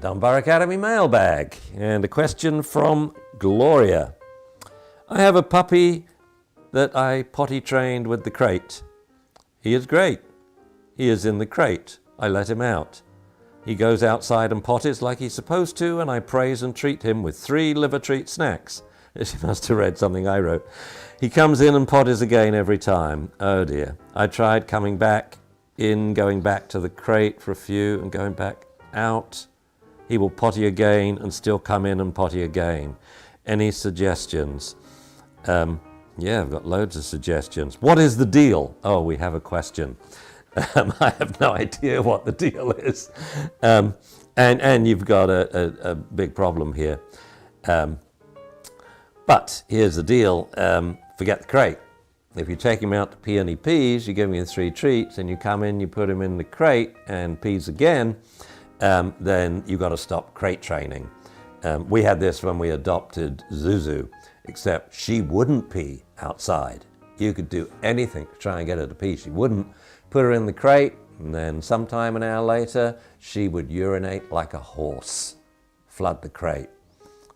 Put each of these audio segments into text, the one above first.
Dunbar Academy Mailbag, and a question from Gloria. I have a puppy that I potty trained with the crate. He is great. He is in the crate. I let him out. He goes outside and potties like he's supposed to, and I praise and treat him with 3 liver treat snacks. She must have read something I wrote. He comes in and potties again every time. Oh dear. I tried coming back in, going back to the crate for a few and going back out. He will potty again and still come in and potty again. Any suggestions? Yeah, I've got loads of suggestions. What is the deal? Oh, we have a question. I have no idea what the deal is. And you've got a big problem here. But here's the deal. Forget the crate. If you take him out to pee and he pees, you give him 3 treats, and you come in, you put him in the crate and pees again, then you've got to stop crate training. We had this when we adopted Zuzu, except she wouldn't pee outside. You could do anything to try and get her to pee. She wouldn't. Put her in the crate, and then sometime an hour later, she would urinate like a horse, flood the crate.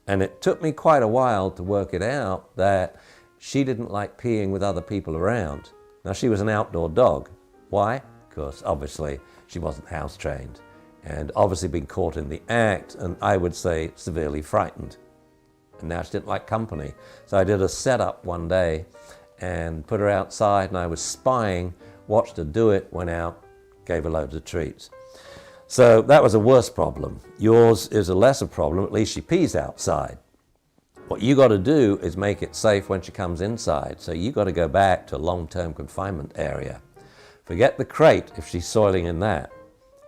And it took me quite a while to work it out that she didn't like peeing with other people around. Now, she was an outdoor dog. Why? Because obviously she wasn't house trained, and obviously been caught in the act, and I would say severely frightened. And now she didn't like company. So I did a setup one day and put her outside, and I was spying, watched her do it, went out, gave her loads of treats. So that was a worse problem. Yours is a lesser problem. At least she pees outside. What you got to do is make it safe when she comes inside. So you got to go back to a long-term confinement area. Forget the crate if she's soiling in that.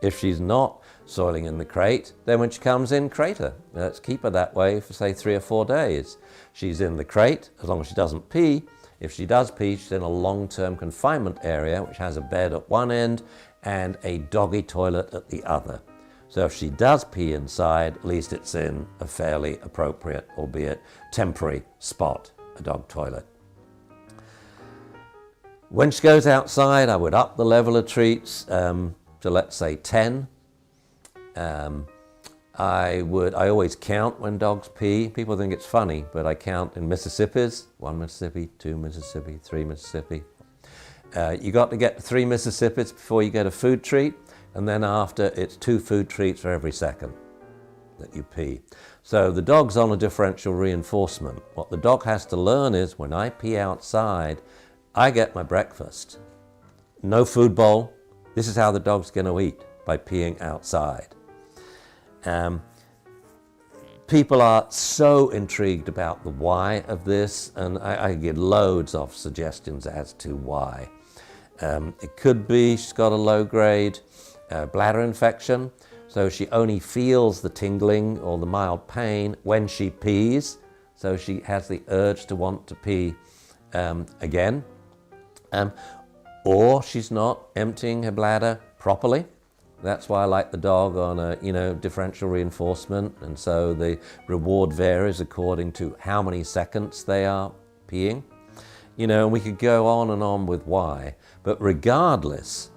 If she's not soiling in the crate, then when she comes in, crate her. Let's keep her that way for, say, 3 or 4 days. She's in the crate as long as she doesn't pee. If she does pee, she's in a long-term confinement area, which has a bed at one end and a doggy toilet at the other. So if she does pee inside, at least it's in a fairly appropriate, albeit temporary, spot, a dog toilet. When she goes outside, I would up the level of treats to, let's say, 10. I always count when dogs pee. People think it's funny, but I count in Mississippis. 1 Mississippi, 2 Mississippi, 3 Mississippi. You got to get to 3 Mississippis before you get a food treat, and then after it's 2 food treats for every second that you pee. So the dog's on a differential reinforcement. What the dog has to learn is when I pee outside, I get my breakfast. No food bowl. This is how the dog's going to eat, by peeing outside. People are so intrigued about the why of this, and I get loads of suggestions as to why. It could be she's got a low-grade bladder infection, so she only feels the tingling or the mild pain when she pees, so she has the urge to want to pee again. Or she's not emptying her bladder properly. That's why I like the dog on a differential reinforcement, and so the reward varies according to how many seconds they are peeing. And we could go on and on with why, but regardless,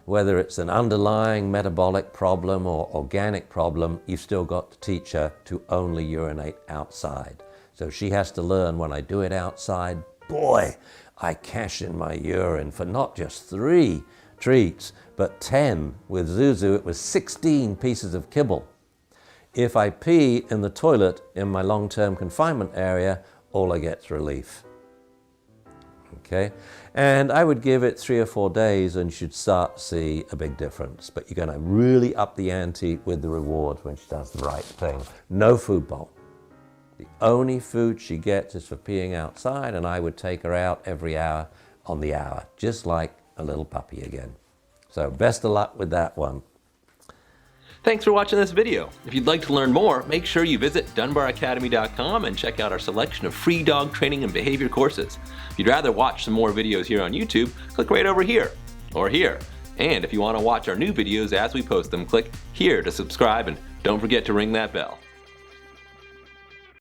whether it's an underlying metabolic problem or organic problem, you've still got to teach her to only urinate outside. So she has to learn, when I do it outside, boy, I cash in my urine for not just 3 treats, but 10. With Zuzu, it was 16 pieces of kibble. If I pee in the toilet in my long-term confinement area, all I get is relief. Okay? And I would give it 3 or 4 days and you should start to see a big difference. But you're going to really up the ante with the reward when she does the right thing. No food bowl. The only food she gets is for peeing outside, and I would take her out every hour on the hour, just like a little puppy again. So best of luck with that one. Thanks for watching this video. If you'd like to learn more, make sure you visit dunbaracademy.com and check out our selection of free dog training and behavior courses. If you'd rather watch some more videos here on YouTube, click right over here or here. And if you want to watch our new videos as we post them, click here to subscribe, and don't forget to ring that bell.